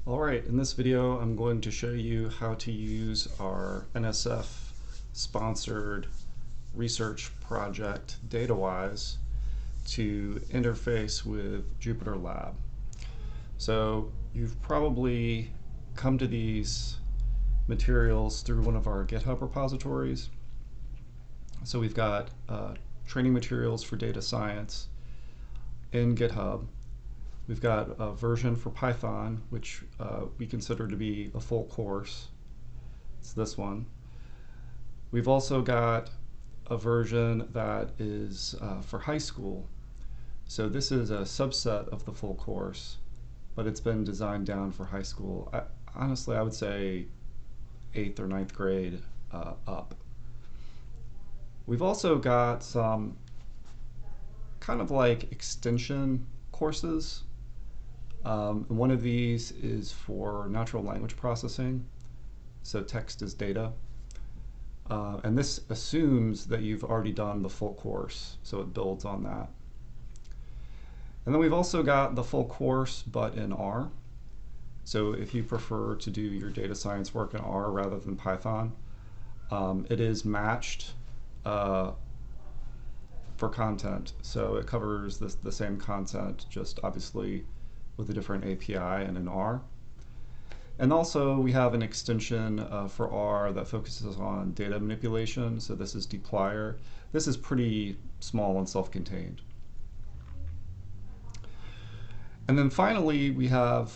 Alright, in this video I'm going to show you how to use our NSF sponsored research project DataWhys to interface with JupyterLab. So you've probably come to these materials through one of our GitHub repositories. So we've got training materials for data science in GitHub. We've got a version for Python, which we consider to be a full course. It's this one. We've also got a version that is for high school. So this is a subset of the full course, but it's been designed down for high school. Honestly, I would say 8th or 9th grade up. We've also got some kind of like extension courses. One of these is for natural language processing, so text is data. And this assumes that you've already done the full course, so it builds on that. And then we've also got the full course, but in R. So if you prefer to do your data science work in R rather than Python, it is matched for content. So it covers the same content, just obviously with a different API and in R. And also we have an extension for R that focuses on data manipulation. So this is dplyr. This is pretty small and self-contained. And then finally we have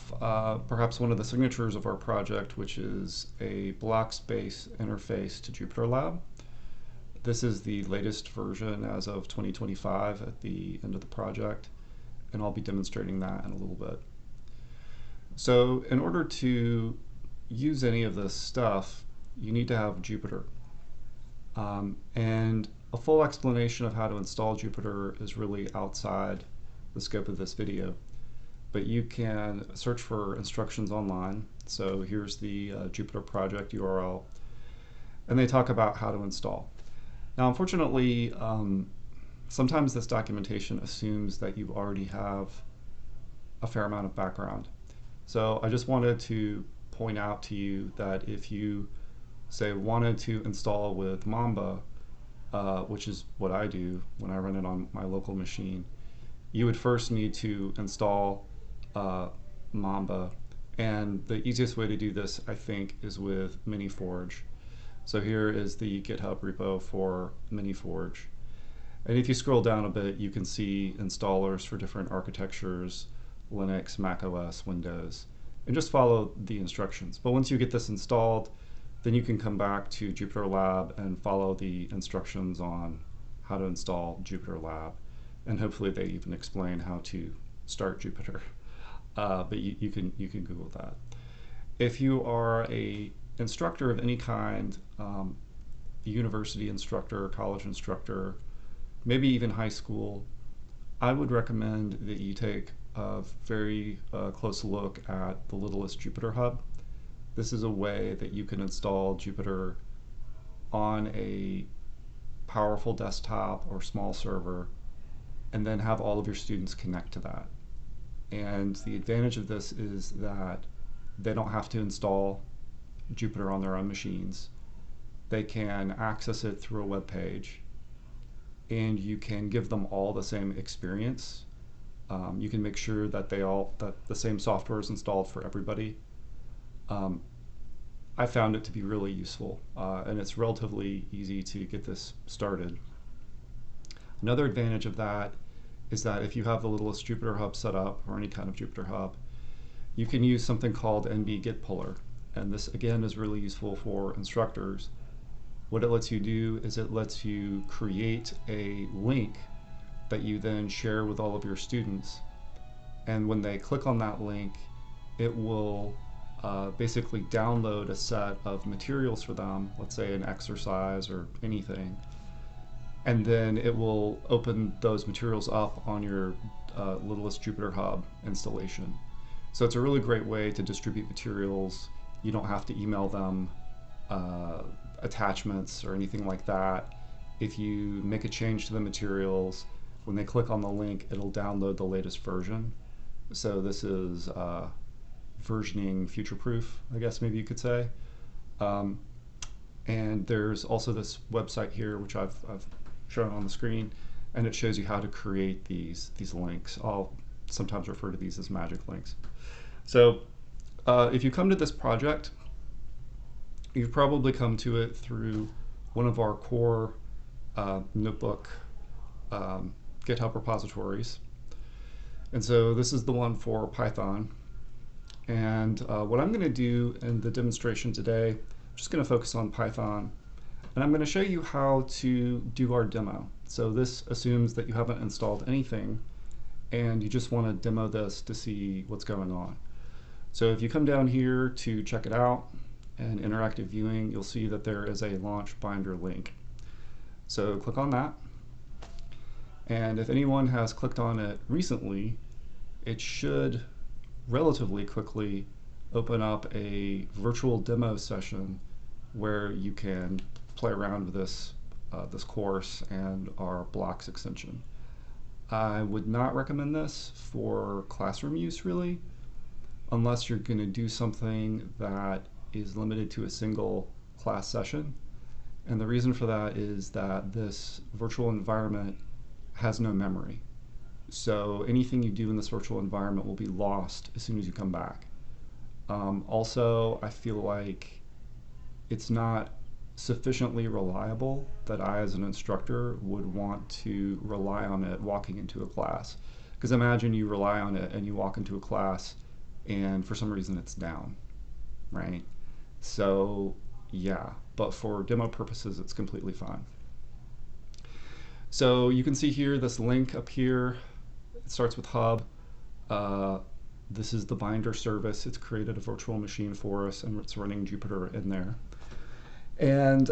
perhaps one of the signatures of our project, which is a blocks-based interface to JupyterLab. This is the latest version as of 2025 at the end of the project, and I'll be demonstrating that in a little bit. So in order to use any of this stuff, you need to have Jupyter. And a full explanation of how to install Jupyter is really outside the scope of this video. But you can search for instructions online. So here's the Jupyter project URL. And they talk about how to install. Now, unfortunately, sometimes this documentation assumes that you already have a fair amount of background. So I just wanted to point out to you that if you, say, wanted to install with Mamba, which is what I do when I run it on my local machine, you would first need to install Mamba. And the easiest way to do this, I think, is with MiniForge. So here is the GitHub repo for MiniForge. And if you scroll down a bit, you can see installers for different architectures, Linux, Mac OS, Windows, and just follow the instructions. But once you get this installed, then you can come back to JupyterLab and follow the instructions on how to install JupyterLab. And hopefully they even explain how to start Jupyter. But you can Google that. If you are a instructor of any kind, a university instructor, college instructor, maybe even high school, I would recommend that you take a very close look at the littlest Jupyter Hub. This is a way that you can install Jupyter on a powerful desktop or small server and then have all of your students connect to that. And the advantage of this is that they don't have to install Jupyter on their own machines. They can access it through a web page, and you can give them all the same experience. You can make sure that the same software is installed for everybody. I found it to be really useful, and it's relatively easy to get this started. Another advantage of that is that if you have the littlest Jupyter Hub set up, or any kind of Jupyter Hub, you can use something called NB Git Puller. And this, again, is really useful for instructors. What it lets you do is it lets you create a link that you then share with all of your students. And when they click on that link, it will basically download a set of materials for them, let's say an exercise or anything. And then it will open those materials up on your littlest Jupyter Hub installation. So it's a really great way to distribute materials. You don't have to email them attachments or anything like that. If you make a change to the materials, when they click on the link, it'll download the latest version. So this is versioning future-proof, I guess maybe you could say. And there's also this website here, which I've shown on the screen, and it shows you how to create these links. I'll sometimes refer to these as magic links. So if you come to this project, you've probably come to it through one of our core notebook GitHub repositories. And so this is the one for Python. And what I'm going to do in the demonstration today, I'm just going to focus on Python. And I'm going to show you how to do our demo. So this assumes that you haven't installed anything and you just want to demo this to see what's going on. So if you come down here to check it out and interactive viewing, you'll see that there is a launch binder link. So click on that. And if anyone has clicked on it recently, it should relatively quickly open up a virtual demo session where you can play around with this course and our blocks extension. I would not recommend this for classroom use really, unless you're going to do something that is limited to a single class session. And the reason for that is that this virtual environment has no memory. So anything you do in this virtual environment will be lost as soon as you come back. Also, I feel like it's not sufficiently reliable that I, as an instructor, would want to rely on it walking into a class. Because imagine you rely on it and you walk into a class and for some reason it's down, right? So yeah, but for demo purposes, it's completely fine. So you can see here this link up here. It starts with hub. This is the binder service. It's created a virtual machine for us and it's running Jupyter in there. And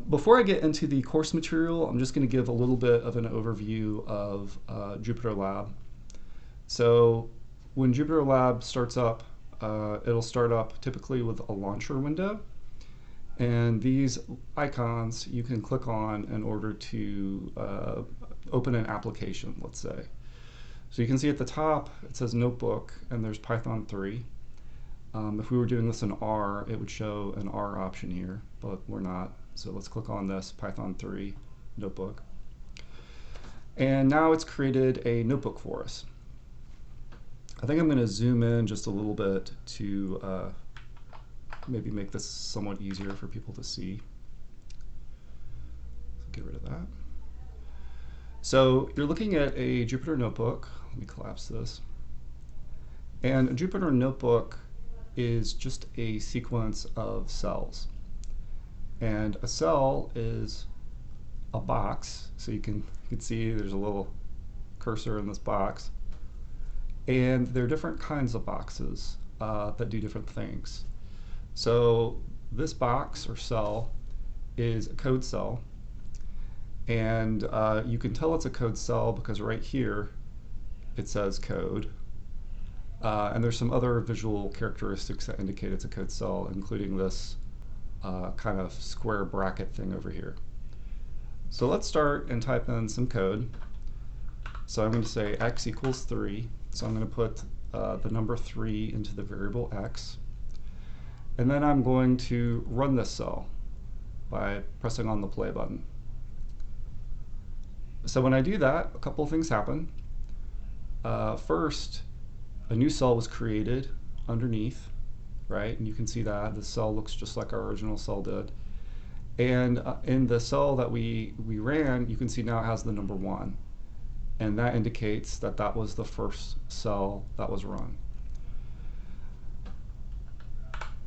before I get into the course material, I'm just going to give a little bit of an overview of JupyterLab. So when JupyterLab starts up, it'll start up typically with a launcher window. And these icons you can click on in order to open an application, let's say. So you can see at the top it says notebook and there's Python 3. If we were doing this in R, it would show an R option here, but we're not. So let's click on this Python 3 notebook. And now it's created a notebook for us. I think I'm going to zoom in just a little bit to maybe make this somewhat easier for people to see. So get rid of that. So you're looking at a Jupyter notebook. Let me collapse this. And a Jupyter notebook is just a sequence of cells. And a cell is a box. So you can see there's a little cursor in this box. And there are different kinds of boxes that do different things. So this box or cell is a code cell. And you can tell it's a code cell because right here it says code. And there's some other visual characteristics that indicate it's a code cell, including this kind of square bracket thing over here. So let's start and type in some code. So I'm going to say x equals 3. So I'm going to put the number 3 into the variable x. And then I'm going to run this cell by pressing on the play button. So when I do that, a couple of things happen. First, a new cell was created underneath, right? And you can see that the cell looks just like our original cell did. And in the cell that we ran, you can see now it has the number 1. And that indicates that that was the first cell that was run.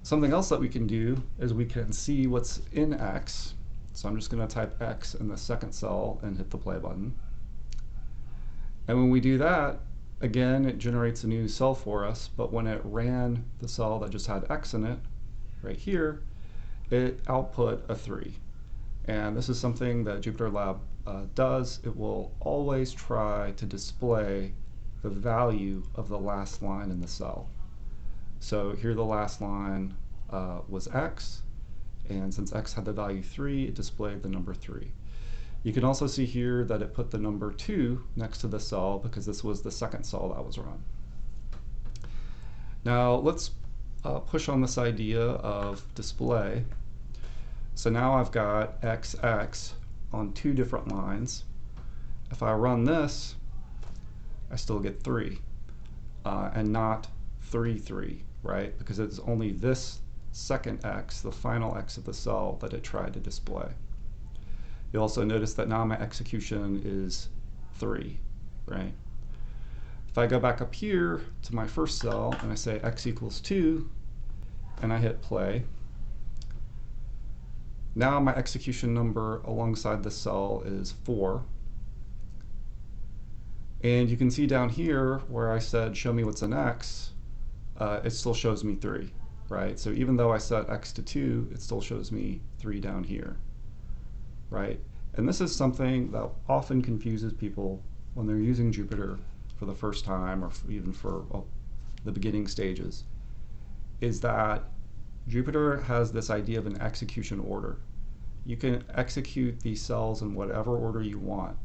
Something else that we can do is we can see what's in X. So I'm just going to type X in the second cell and hit the play button. And when we do that, again, it generates a new cell for us, but when it ran the cell that just had X in it, right here, it output a 3. And this is something that JupyterLab does. It will always try to display the value of the last line in the cell. So here the last line was X, and since X had the value 3, it displayed the number 3. You can also see here that it put the number 2 next to the cell because this was the second cell that was run. Now let's push on this idea of display. So now I've got XX on 2 different lines. If I run this, I still get 3, and not 3, 3, right? Because it's only this second X, the final X of the cell, that it tried to display. You'll also notice that now my execution is 3, right? If I go back up here to my first cell and I say X equals 2, and I hit play, now my execution number alongside this cell is 4. And you can see down here where I said show me what's an X, it still shows me 3, right? So even though I set X to 2, it still shows me 3 down here, right? And this is something that often confuses people when they're using Jupyter for the first time, or even for the beginning stages, is that Jupyter has this idea of an execution order. You can execute these cells in whatever order you want.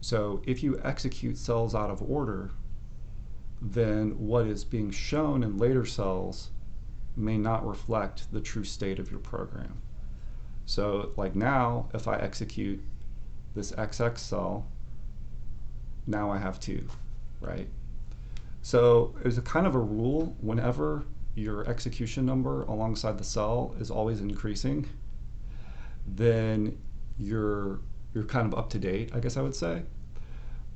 So if you execute cells out of order, then what is being shown in later cells may not reflect the true state of your program. So like now, if I execute this XX cell, now I have 2, right? So there's a kind of a rule: whenever your execution number alongside the cell is always increasing, then you're kind of up to date, I guess I would say.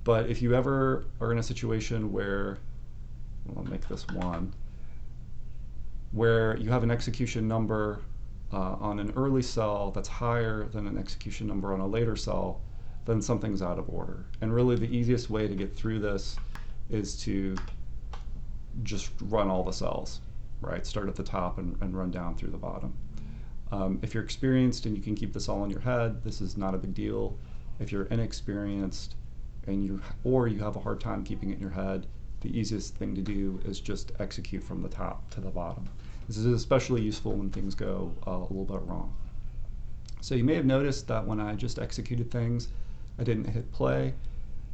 But if you ever are in a situation where, well, I'll make this 1, where you have an execution number on an early cell that's higher than an execution number on a later cell, then something's out of order. And really the easiest way to get through this is to just run all the cells, right? Start at the top and run down through the bottom. If you're experienced and you can keep this all in your head, this is not a big deal. If you're inexperienced and you have a hard time keeping it in your head, the easiest thing to do is just execute from the top to the bottom. This is especially useful when things go a little bit wrong. So you may have noticed that when I just executed things, I didn't hit play,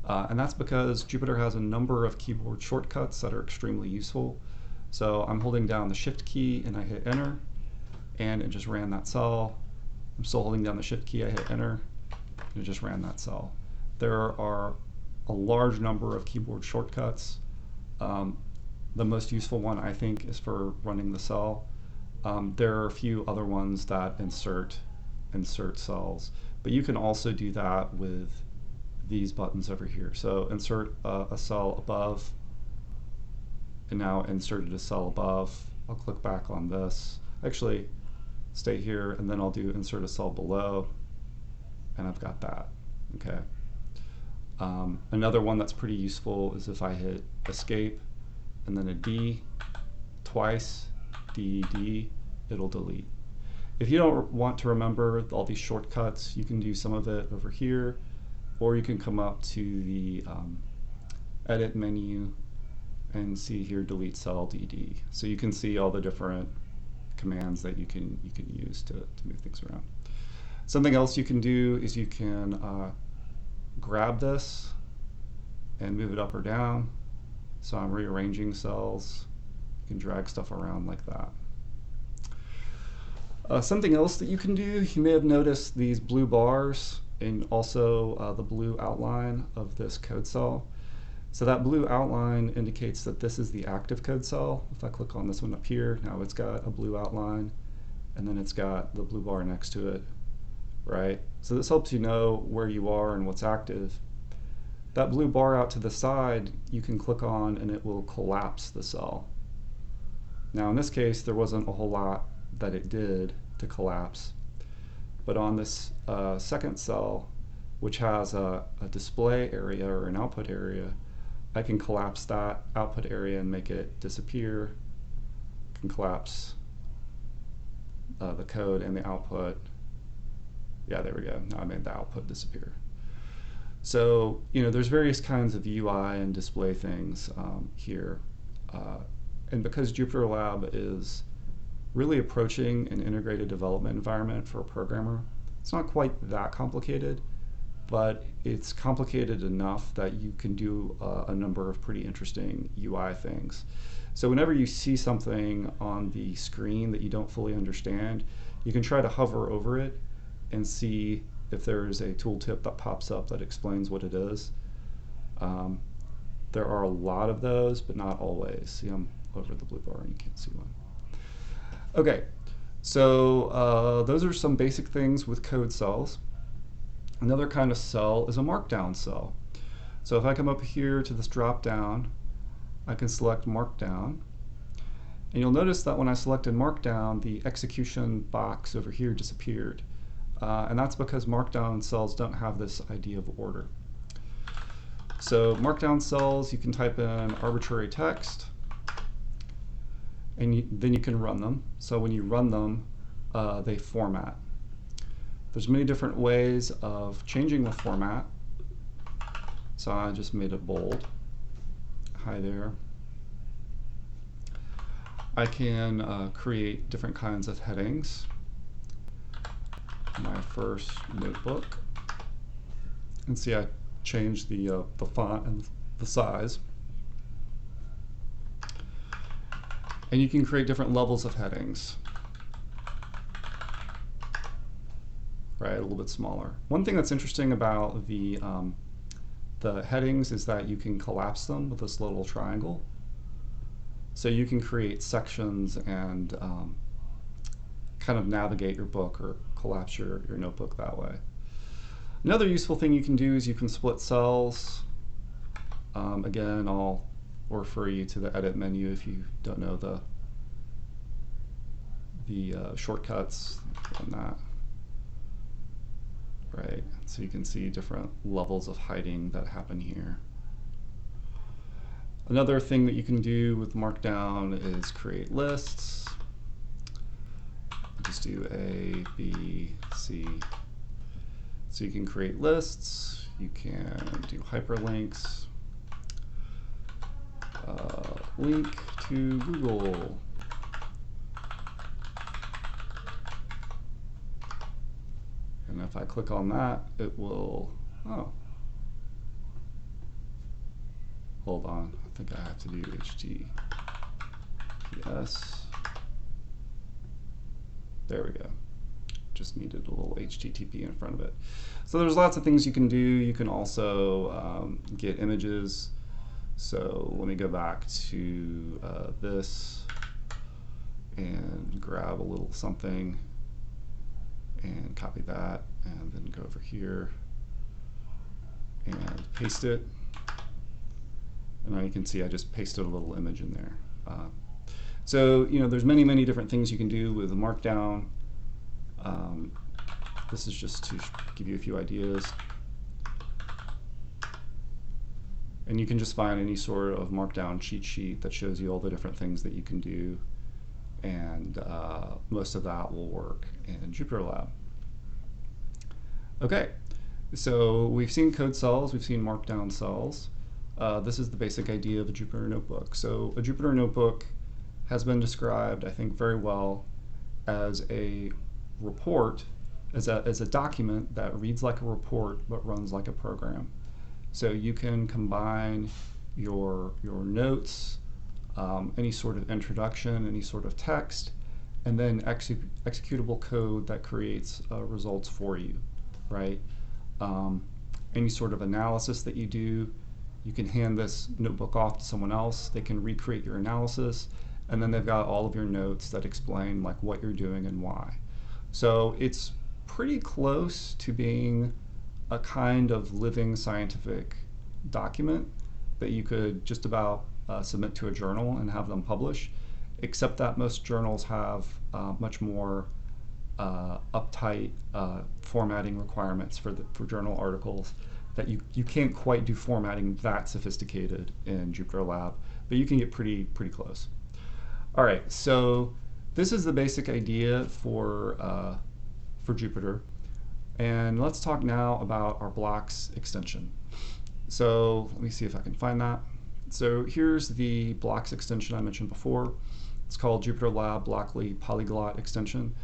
and that's because Jupyter has a number of keyboard shortcuts that are extremely useful. So I'm holding down the Shift key and I hit enter, and it just ran that cell. I'm still holding down the Shift key, I hit enter, and it just ran that cell. There are a large number of keyboard shortcuts. The most useful one, I think, is for running the cell. There are a few other ones that insert cells, but you can also do that with these buttons over here. So insert a cell above, and now inserted a cell above. I'll click back on this. Actually, stay here, and then I'll do insert a cell below, and I've got that. Okay. Another one that's pretty useful is if I hit escape and then a D twice, D, it'll delete. If you don't want to remember all these shortcuts, you can do some of it over here, or you can come up to the edit menu and see here delete cell DD. So you can see all the different commands that you can use to move things around. Something else you can do is you can grab this and move it up or down. So I'm rearranging cells. You can drag stuff around like that. Something else that you can do, you may have noticed these blue bars and also the blue outline of this code cell. So that blue outline indicates that this is the active code cell. If I click on this one up here, now it's got a blue outline, and then it's got the blue bar next to it, right? So this helps you know where you are and what's active. That blue bar out to the side, you can click on and it will collapse the cell. Now in this case, there wasn't a whole lot that it did to collapse, but on this second cell, which has a display area or an output area, I can collapse that output area and make it disappear. I can collapse the code and the output. Yeah, there we go. Now I made the output disappear. So, there's various kinds of UI and display things here. And because JupyterLab is really approaching an integrated development environment for a programmer, it's not quite that complicated, but it's complicated enough that you can do a number of pretty interesting UI things. So whenever you see something on the screen that you don't fully understand, you can try to hover over it and see if there's a tooltip that pops up that explains what it is. There are a lot of those, but not always. See, I'm over the blue bar and you can't see one. Okay, so those are some basic things with code cells. Another kind of cell is a Markdown cell. So if I come up here to this drop down, I can select Markdown. And you'll notice that when I selected Markdown, the execution box over here disappeared. And that's because Markdown cells don't have this idea of order. So Markdown cells, you can type in arbitrary text, and then you can run them. So when you run them, they format. There's many different ways of changing the format. So I just made it bold. Hi there. I can create different kinds of headings. My first notebook. And see, I changed the font and the size. And you can create different levels of headings. Right, a little bit smaller. One thing that's interesting about the headings is that you can collapse them with this little triangle. So you can create sections and kind of navigate your book or collapse your notebook that way. Another useful thing you can do is you can split cells. Again, I'll refer you to the edit menu if you don't know the shortcuts on that. Right, so you can see different levels of hiding that happen here. Another thing that you can do with Markdown is create lists. Just do A, B, C. So you can create lists, you can do hyperlinks, link to Google. And if I click on that, it will, oh. Hold on, I think I have to do HTTPS. There we go. Just needed a little HTTP in front of it. So there's lots of things you can do. You can also get images. So let me go back to this and grab a little something and copy that and then go over here and paste it. And now you can see I just pasted a little image in there. So there's many different things you can do with Markdown. This is just to give you a few ideas. And you can just find any sort of Markdown cheat sheet that shows you all the different things that you can do. And most of that will work in JupyterLab. Okay, so we've seen code cells, we've seen Markdown cells. This is the basic idea of a Jupyter Notebook. So a Jupyter Notebook has been described, I think, very well as a report, as a document that reads like a report but runs like a program. So you can combine your notes, any sort of introduction, any sort of text, and then executable code that creates results for you, right? Any sort of analysis that you do, you can hand this notebook off to someone else. They can recreate your analysis, and then they've got all of your notes that explain like what you're doing and why. So it's pretty close to being a kind of living scientific document that you could just about submit to a journal and have them publish, except that most journals have much more uptight formatting requirements for journal articles that you can't quite do formatting that sophisticated in JupyterLab, but you can get pretty close. All right, so this is the basic idea for Jupyter. And let's talk now about our blocks extension. So let me see if I can find that. So here's the blocks extension I mentioned before. It's called JupyterLab Blockly Polyglot extension.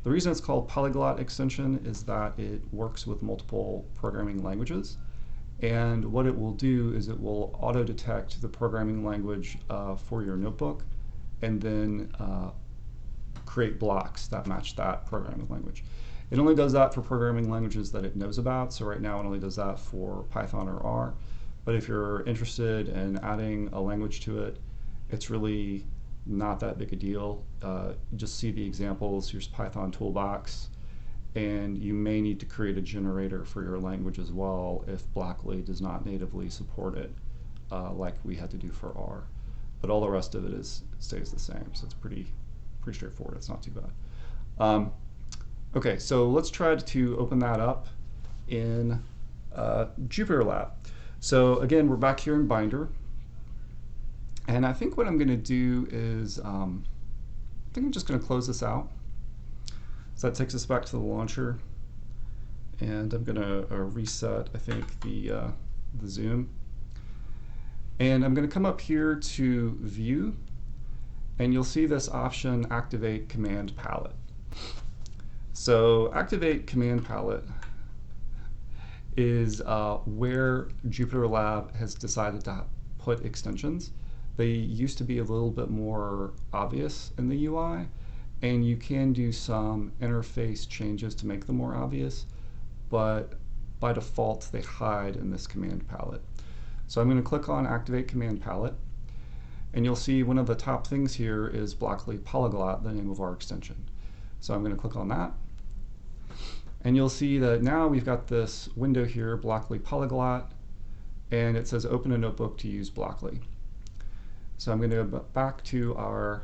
The reason it's called polyglot extension is that it works with multiple programming languages. And what it will do is it will auto-detect the programming language for your notebook and then create blocks that match that programming language. It only does that for programming languages that it knows about. So right now it only does that for Python or R. But if you're interested in adding a language to it, it's really not that big a deal. Just see the examples. Here's Python toolbox. And you may need to create a generator for your language as well if Blockly does not natively support it, like we had to do for R. But all the rest of it stays the same, so it's pretty straightforward. It's not too bad. Okay, so let's try to open that up in JupyterLab. So again, we're back here in Binder, and I think what I'm going to do is I think I'm just going to close this out. So that takes us back to the launcher, and I'm going to reset, I think, the zoom. And I'm going to come up here to View, and you'll see this option, Activate Command Palette. So Activate Command Palette is where JupyterLab has decided to put extensions. They used to be a little bit more obvious in the UI, and you can do some interface changes to make them more obvious, but by default they hide in this command palette. So I'm going to click on Activate Command Palette, and you'll see one of the top things here is Blockly Polyglot, the name of our extension. So I'm going to click on that, and you'll see that now we've got this window here, Blockly Polyglot, and it says open a notebook to use Blockly. So I'm going to go back to our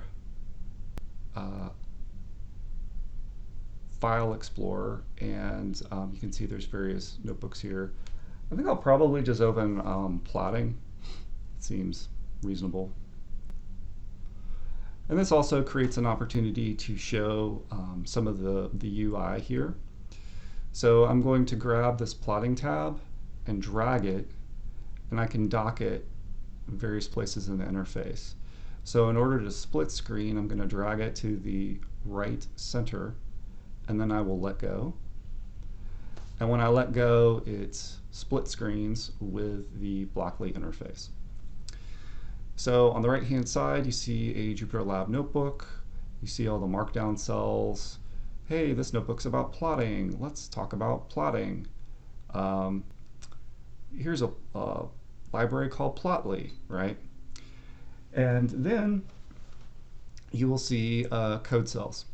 File Explorer, and you can see there's various notebooks here. I think I'll probably just open plotting. It seems reasonable. And this also creates an opportunity to show some of the UI here. So I'm going to grab this plotting tab and drag it, and I can dock it in various places in the interface. So in order to split screen, I'm going to drag it to the right center, and then I will let go. And when I let go, it's split screens with the Blockly interface. So on the right hand side, you see a JupyterLab notebook. You see all the Markdown cells. Hey, this notebook's about plotting. Let's talk about plotting. Here's a library called Plotly, right? And then you will see code cells.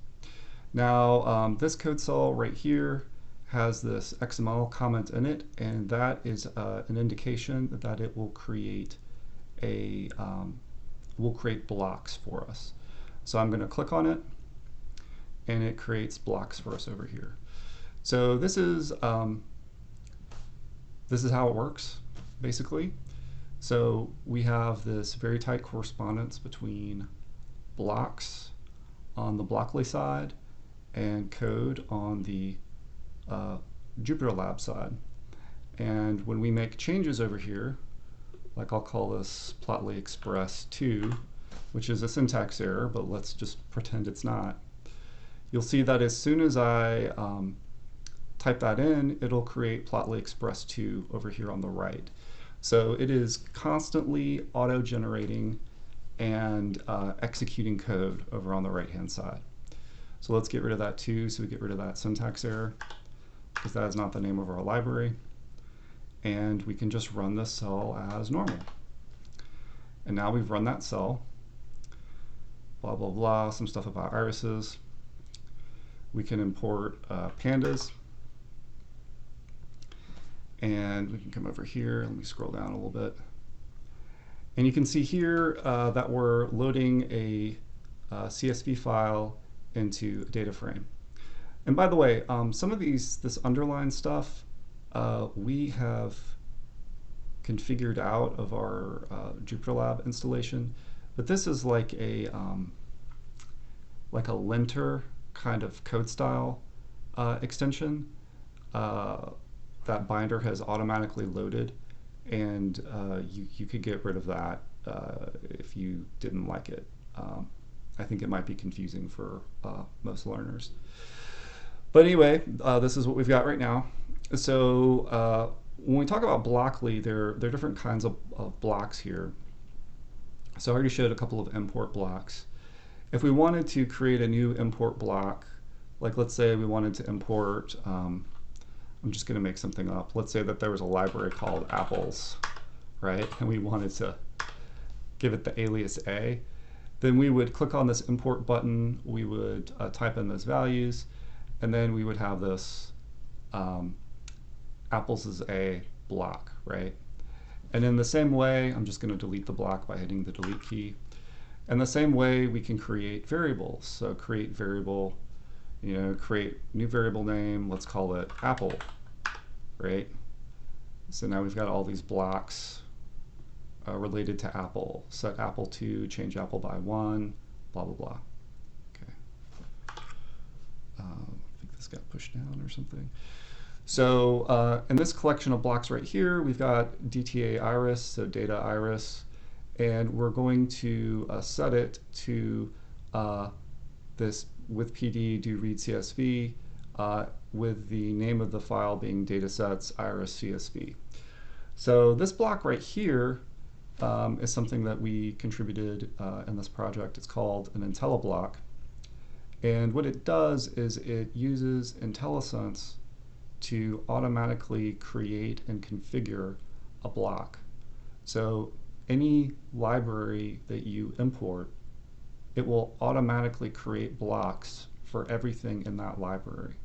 Now, this code cell right here has this XML comment in it, and that is an indication that it will create blocks for us. So I'm going to click on it, and it creates blocks for us over here. So this is how it works, basically. So we have this very tight correspondence between blocks on the Blockly side and code on the JupyterLab side. And when we make changes over here, like I'll call this Plotly Express 2, which is a syntax error, but let's just pretend it's not, you'll see that as soon as I type that in, it'll create Plotly Express 2 over here on the right. So it is constantly auto-generating and executing code over on the right-hand side. So let's get rid of that too, so we get rid of that syntax error, because that is not the name of our library. And we can just run this cell as normal. And now we've run that cell, blah, blah, blah, some stuff about irises. We can import pandas. And we can come over here. Let me scroll down a little bit. And you can see here that we're loading a CSV file into a data frame. And by the way, some of this underlined stuff we have configured out of our JupyterLab installation, but this is like a linter kind of code style extension that Binder has automatically loaded, and you could get rid of that if you didn't like it. I think it might be confusing for most learners. But anyway, this is what we've got right now. So when we talk about Blockly, there are different kinds of blocks here. So I already showed a couple of import blocks. If we wanted to create a new import block, like let's say we wanted to import, I'm just going to make something up. Let's say that there was a library called apples, right? And we wanted to give it the alias A. Then we would click on this import button, we would type in those values, and then we would have this apples is a block, right? And in the same way, I'm just going to delete the block by hitting the delete key. In the same way, we can create variables. So create variable, create new variable name, let's call it apple, right? So now we've got all these blocks related to apple. Set apple to, change apple by 1, blah, blah, blah. Okay. I think this got pushed down or something. So in this collection of blocks right here, we've got DTA iris, so data iris, and we're going to set it to this with PD do read CSV with the name of the file being datasets iris CSV. So this block right here is something that we contributed in this project. It's called an Intelliblock. And what it does is it uses IntelliSense to automatically create and configure a block. So any library that you import, it will automatically create blocks for everything in that library.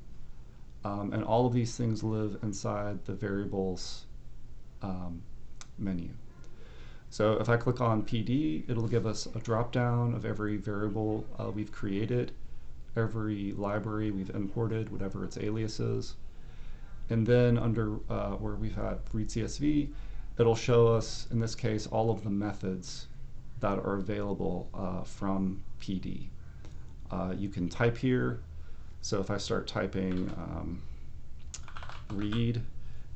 And all of these things live inside the variables menu. So if I click on PD, it'll give us a drop-down of every variable we've created, every library we've imported, whatever its alias is. And then under where we've had read CSV, it'll show us, in this case, all of the methods that are available from PD. You can type here. So if I start typing read,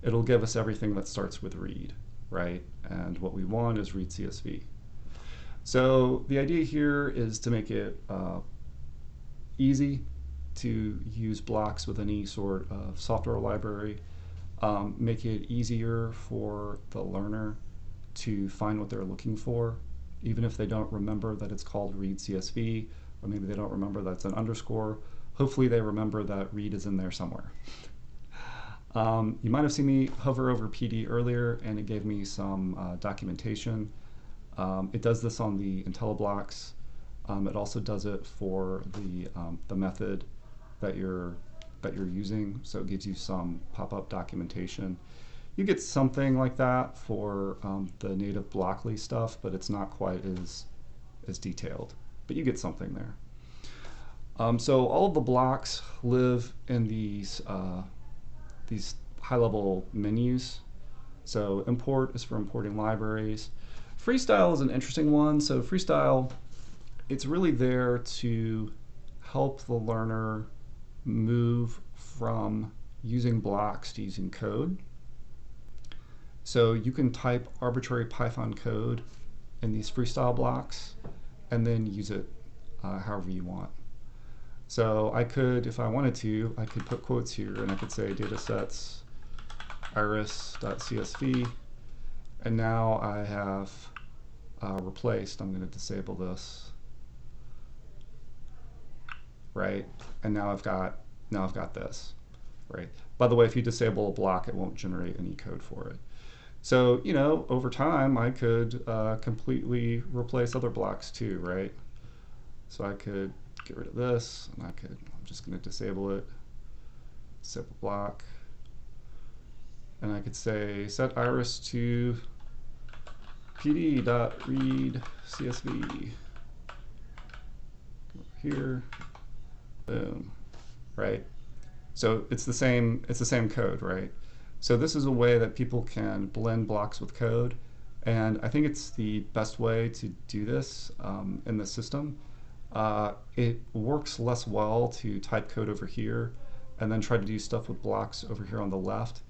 it'll give us everything that starts with read, right? And what we want is read CSV. So the idea here is to make it easy to use blocks with any sort of software library, make it easier for the learner to find what they're looking for, even if they don't remember that it's called read CSV, or maybe they don't remember that it's an underscore. Hopefully they remember that read is in there somewhere. You might have seen me hover over PD earlier, and it gave me some documentation. It does this on the Intelliblocks. It also does it for the method that you're using, so it gives you some pop-up documentation. You get something like that for the native Blockly stuff, but it's not quite as detailed. But you get something there. So all of the blocks live in these high-level menus. So import is for importing libraries. Freestyle is an interesting one. So Freestyle, it's really there to help the learner move from using blocks to using code. So you can type arbitrary Python code in these freestyle blocks and then use it however you want. So I could, if I wanted to, I could put quotes here and I could say datasets iris.csv, and now I have replaced, I'm going to disable this, right? And now I've got this, right? By the way, if you disable a block, it won't generate any code for it. So, over time, I could completely replace other blocks too, right? So I could get rid of this, and I'm just going to disable it, disable block, and I could say set iris to pd.read CSV. Here, boom, right? So it's the same code, right? So this is a way that people can blend blocks with code, and I think it's the best way to do this in the system. It works less well to type code over here and then try to do stuff with blocks over here on the left,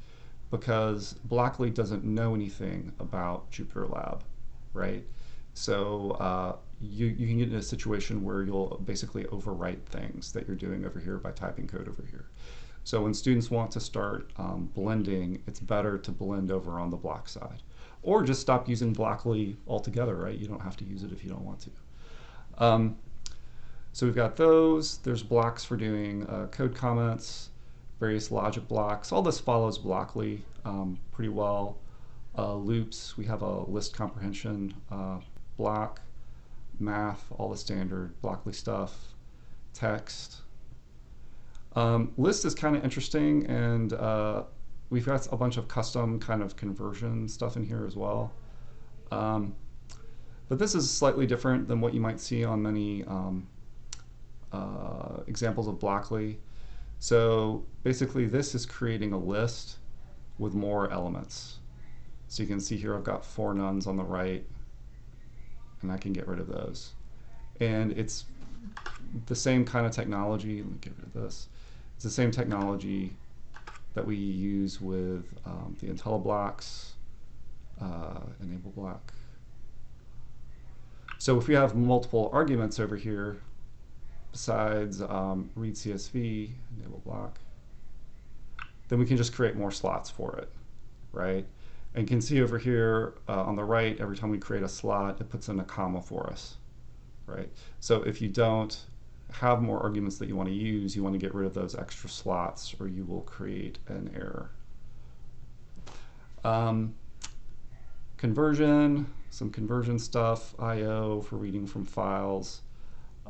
because Blockly doesn't know anything about JupyterLab, right? So you can get in a situation where you'll basically overwrite things that you're doing over here by typing code over here. So when students want to start blending, it's better to blend over on the block side. Or just stop using Blockly altogether, right? You don't have to use it if you don't want to. So we've got those. There's blocks for doing code comments, various logic blocks. All this follows Blockly pretty well. Loops, we have a list comprehension block, math, all the standard Blockly stuff, text. List is kind of interesting, and we've got a bunch of custom kind of conversion stuff in here as well. But this is slightly different than what you might see on many examples of Blockly. So basically this is creating a list with more elements. So you can see here I've got 4 nones on the right, and I can get rid of those. And it's the same kind of technology. Let me get rid of this. It's the same technology that we use with the Intelliblocks, enable block. So if we have multiple arguments over here, besides read CSV, enable block, then we can just create more slots for it, right? And you can see over here on the right, every time we create a slot, it puts in a comma for us, right? So if you don't have more arguments that you want to use, you want to get rid of those extra slots, or you will create an error. Conversion, some conversion stuff, I/O for reading from files.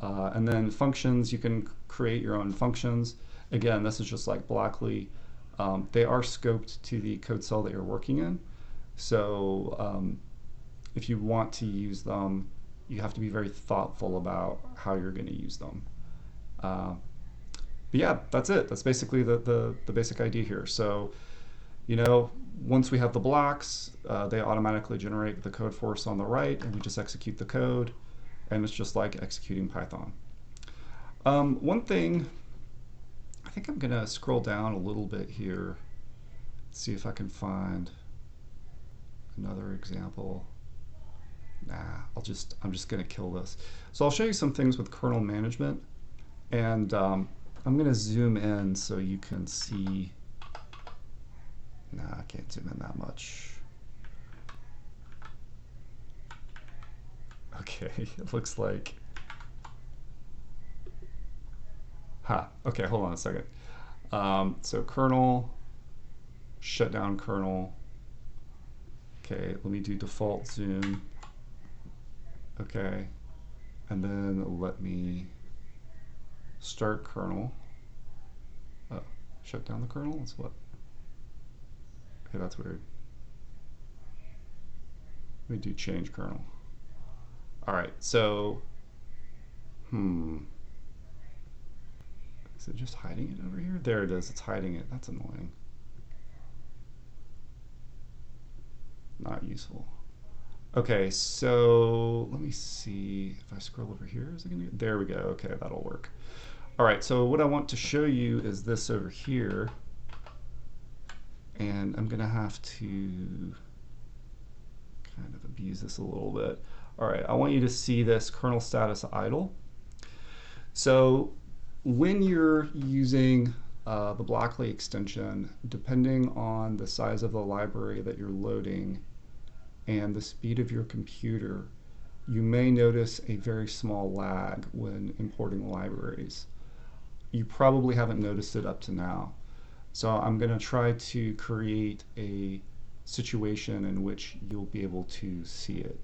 And then functions, you can create your own functions. Again, this is just like Blockly. They are scoped to the code cell that you're working in. So if you want to use them, you have to be very thoughtful about how you're going to use them. But yeah, that's it. That's basically the basic idea here. So, you know, once we have the blocks, they automatically generate the code for us on the right, and we just execute the code, and it's just like executing Python. One thing, I think I'm going to scroll down a little bit here, see if I can find another example. Nah, I'm just going to kill this. So I'll show you some things with kernel management, and I'm going to zoom in so you can see. Nah, I can't zoom in that much. Okay, it looks like. Okay, hold on a second. So kernel, shut down kernel. Okay, let me do default zoom. Okay, and then let me start kernel. Oh, shut down the kernel? That's what? Okay, that's weird. Let me do change kernel. All right, so, is it just hiding it over here? There it is, it's hiding it. That's annoying. Not useful. Okay, so let me see if I scroll over here. Is it gonna? There we go. Okay, that'll work. All right, so what I want to show you is this over here, and I'm gonna have to kind of abuse this a little bit. All right, I want you to see this kernel status idle. So when you're using the Blockly extension, depending on the size of the library that you're loading and the speed of your computer, you may notice a very small lag when importing libraries. You probably haven't noticed it up to now. So I'm going to try to create a situation in which you'll be able to see it.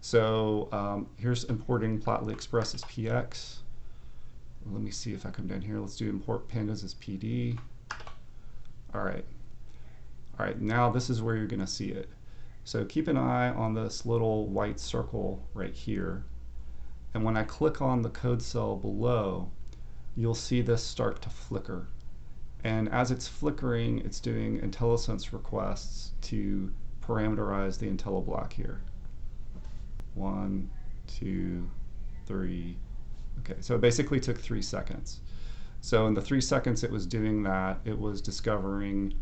So here's importing Plotly Express as PX. Let me see if I come down here. Let's do import pandas as PD. All right, now this is where you're going to see it. So keep an eye on this little white circle right here. And when I click on the code cell below, you'll see this start to flicker. And as it's flickering, it's doing IntelliSense requests to parameterize the Intelliblock here. 1, 2, 3. Okay, so it basically took 3 seconds. So in the 3 seconds it was doing that, it was discovering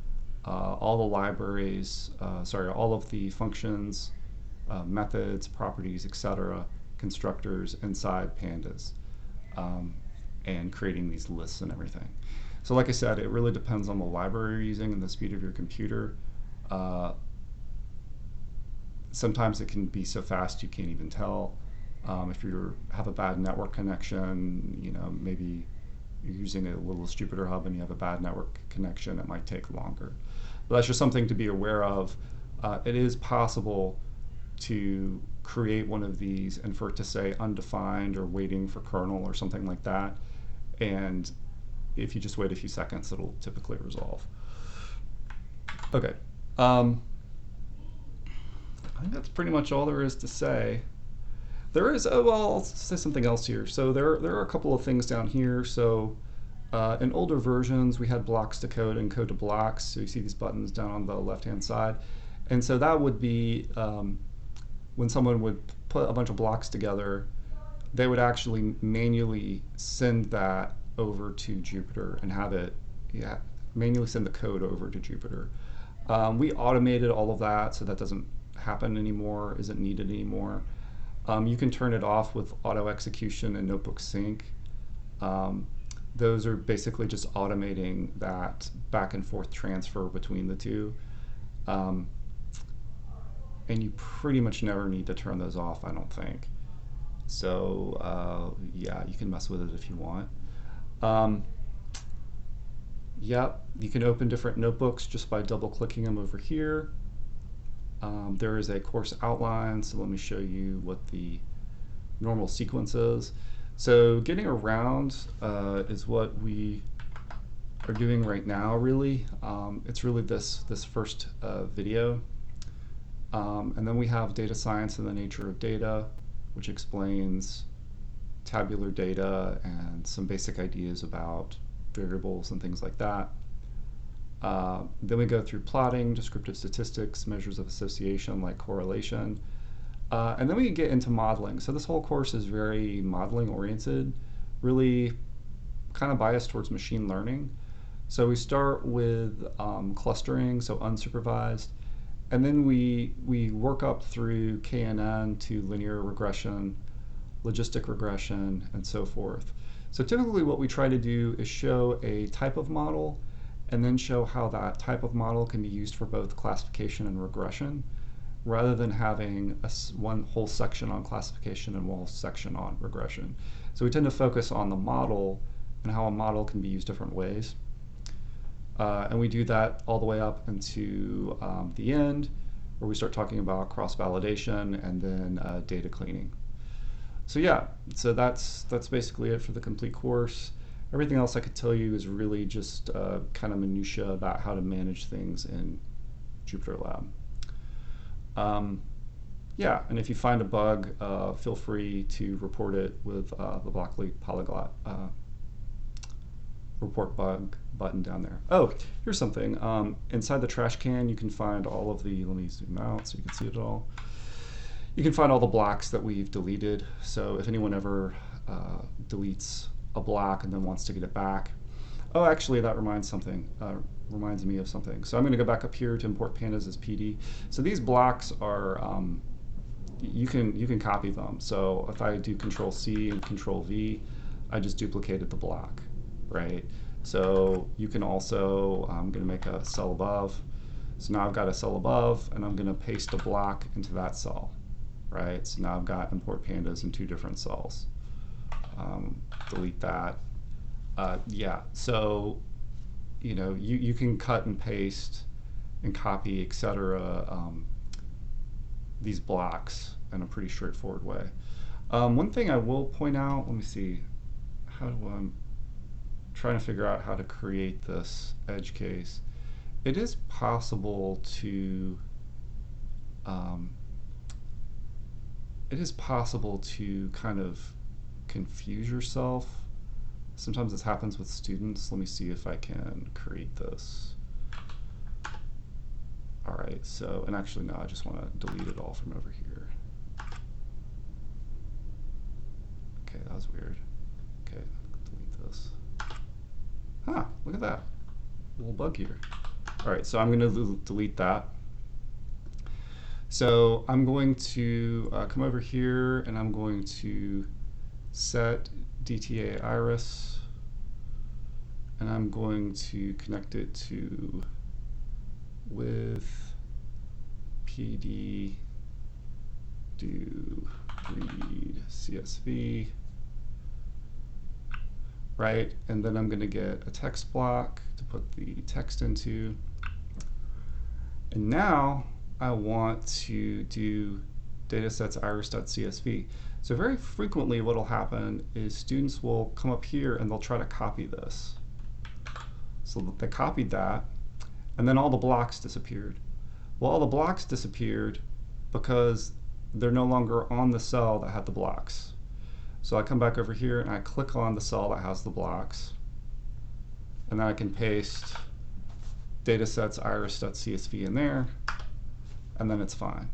all the libraries, all of the functions, methods, properties, etc., constructors inside pandas and creating these lists and everything. So like I said, it really depends on the library you're using and the speed of your computer. Sometimes it can be so fast you can't even tell. If you have a bad network connection, maybe you're using a little Jupyter Hub and you have a bad network connection, it might take longer. But that's just something to be aware of. It is possible to create one of these and for it to say undefined or waiting for kernel or something like that. And if you just wait a few seconds, it'll typically resolve. Okay. I think that's pretty much all there is to say. There is, well, I'll say something else here. So there are a couple of things down here. So in older versions, we had blocks to code and code to blocks. So you see these buttons down on the left-hand side. And so that would be when someone would put a bunch of blocks together, they would actually manually send that over to Jupyter and have it, manually send the code over to Jupyter. We automated all of that, so that doesn't happen anymore, isn't needed anymore. You can turn it off with auto execution and notebook sync. Those are basically just automating that back and forth transfer between the two. And you pretty much never need to turn those off, I don't think. So yeah, you can mess with it if you want. Yep, you can open different notebooks just by double clicking them over here. There is a course outline, so let me show you what the normal sequence is. So getting around is what we are doing right now, really. It's really this first video. And then we have data science and the nature of data, which explains tabular data and some basic ideas about variables and things like that. Then we go through plotting, descriptive statistics, measures of association like correlation. And then we get into modeling. So this whole course is very modeling oriented, really kind of biased towards machine learning. So we start with clustering, so unsupervised. And then we work up through KNN to linear regression, logistic regression, and so forth. So typically what we try to do is show a type of model and then show how that type of model can be used for both classification and regression, rather than having one whole section on classification and one whole section on regression. So we tend to focus on the model and how a model can be used different ways. And we do that all the way up into the end, where we start talking about cross-validation and then data cleaning. So yeah, so that's basically it for the complete course. Everything else I could tell you is really just kind of minutia about how to manage things in JupyterLab. Yeah, and if you find a bug, feel free to report it with the Blockly Polyglot report bug button down there. Oh, here's something. Inside the trash can, you can find all of the, let me zoom out so you can see it all. You can find all the blocks that we've deleted. So if anyone ever deletes a block and then wants to get it back. Oh, actually, that reminds me of something. So I'm going to go back up here to import pandas as PD. So these blocks are, you can copy them. So if I do Control-C and Control-V, I just duplicated the block, right? So you can also, I'm going to make a cell above. So now I've got a cell above, and I'm going to paste a block into that cell, right? So now I've got import pandas in 2 different cells. Delete that. Yeah, so you can cut and paste and copy, etc. These blocks in a pretty straightforward way. One thing I will point out, let me see, I'm trying to figure out how to create this edge case. It is possible to kind of confuse yourself. Sometimes this happens with students. Let me see if I can create this. All right, so, and actually no, I just want to delete it all from over here. Okay, that was weird. Okay, delete this. Huh, look at that. A little bug here. All right, so I'm going to delete that. So I'm going to come over here and I'm going to set DTA iris, and I'm going to connect it to with PD do read CSV, right? And then I'm going to get a text block to put the text into. And now I want to do datasets iris.csv. So very frequently what will happen is students will come up here and they'll try to copy this. So they copied that, and then all the blocks disappeared. Well, all the blocks disappeared because they're no longer on the cell that had the blocks. So I come back over here and I click on the cell that has the blocks, and then I can paste datasets iris.csv in there, and then it's fine.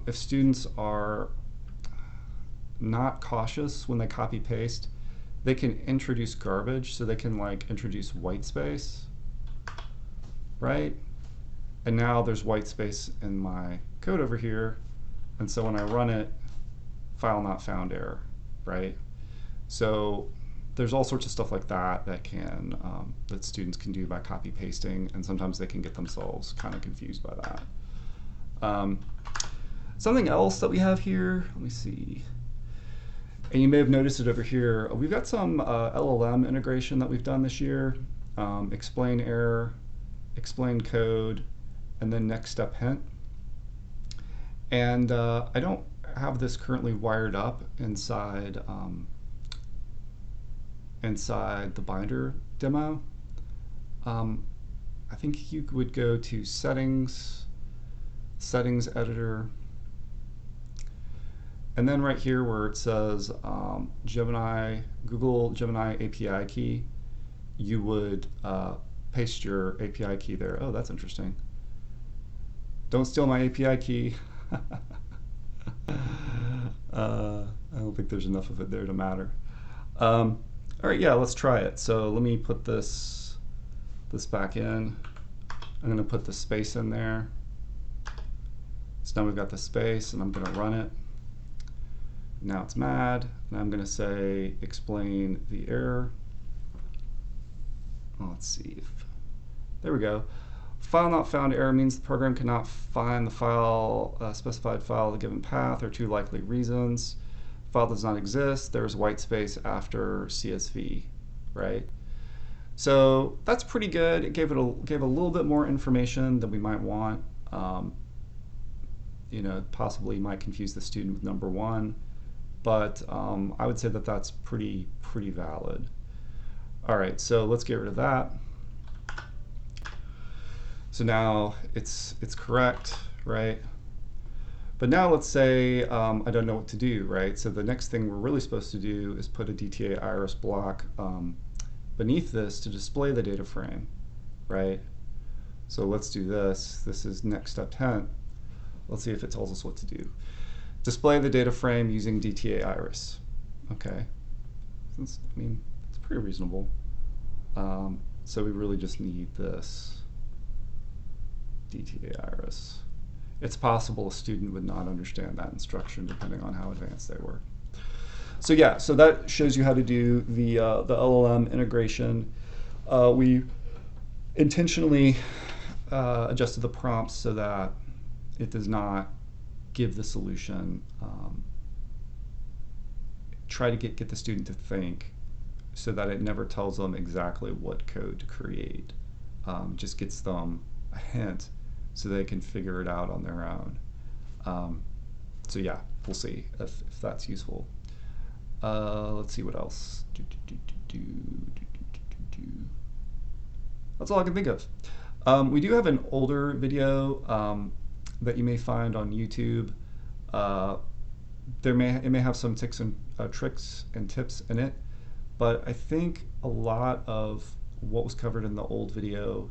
If students are not cautious when they copy paste, they can introduce garbage, so they can like introduce white space, right? And now there's white space in my code over here, and so when I run it, file not found error, right? So there's all sorts of stuff like that that can that students can do by copy pasting, and sometimes they can get themselves kind of confused by that. Something else that we have here, let me see. And you may have noticed it over here. We've got some LLM integration that we've done this year. Explain error, explain code, and then next step hint. And I don't have this currently wired up inside inside the binder demo. I think you would go to settings, settings editor, and then right here where it says Google Gemini API key, you would paste your API key there. Oh, that's interesting. Don't steal my API key. I don't think there's enough of it there to matter. All right, yeah, let's try it. So let me put this back in. I'm going to put the space in there. So now we've got the space, and I'm going to run it. Now it's mad, and I'm going to say explain the error. Well, let's see if, there we go. File not found error means the program cannot find the file, specified file, the given path, or two likely reasons. File does not exist. There's white space after CSV, right? So that's pretty good. It gave a little bit more information than we might want. You know, possibly might confuse the student with number one, but I would say that that's pretty valid. All right, so let's get rid of that. So now it's correct, right? But now let's say I don't know what to do, right? So the next thing we're really supposed to do is put a DTA iris block beneath this to display the data frame, right? So let's do this. This is next step hint. Let's see if it tells us what to do. Display the data frame using DTA iris. Okay, I mean, it's pretty reasonable. So we really just need this DTA iris. It's possible a student would not understand that instruction depending on how advanced they were. So yeah, so that shows you how to do the LLM integration. We intentionally adjusted the prompts so that it does not give the solution. Try to get the student to think so that it never tells them exactly what code to create. Just gets them a hint so they can figure it out on their own. So yeah, we'll see if that's useful. Let's see what else. That's all I can think of. We do have an older video that you may find on YouTube. It may have some tricks and tips in it, but I think a lot of what was covered in the old video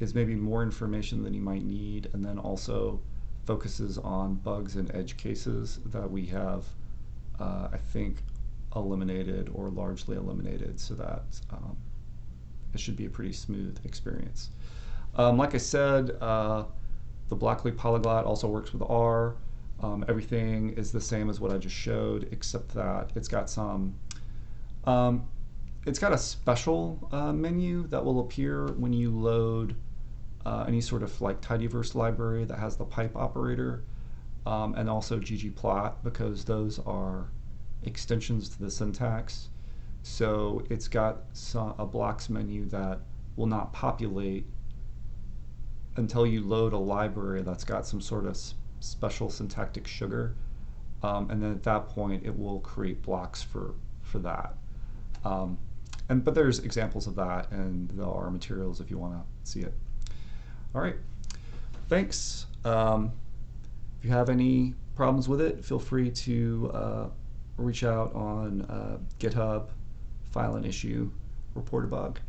is maybe more information than you might need, and then also focuses on bugs and edge cases that we have, I think, eliminated or largely eliminated, so that it should be a pretty smooth experience. Like I said, The Blackley polyglot also works with R. Everything is the same as what I just showed, except that it's got a special menu that will appear when you load any sort of like tidyverse library that has the pipe operator, and also ggplot, because those are extensions to the syntax. So it's got a blocks menu that will not populate until you load a library that's got some sort of special syntactic sugar, and then at that point it will create blocks for that. But there's examples of that, and there are materials if you want to see it. All right, thanks. If you have any problems with it, feel free to reach out on GitHub, file an issue, report a bug.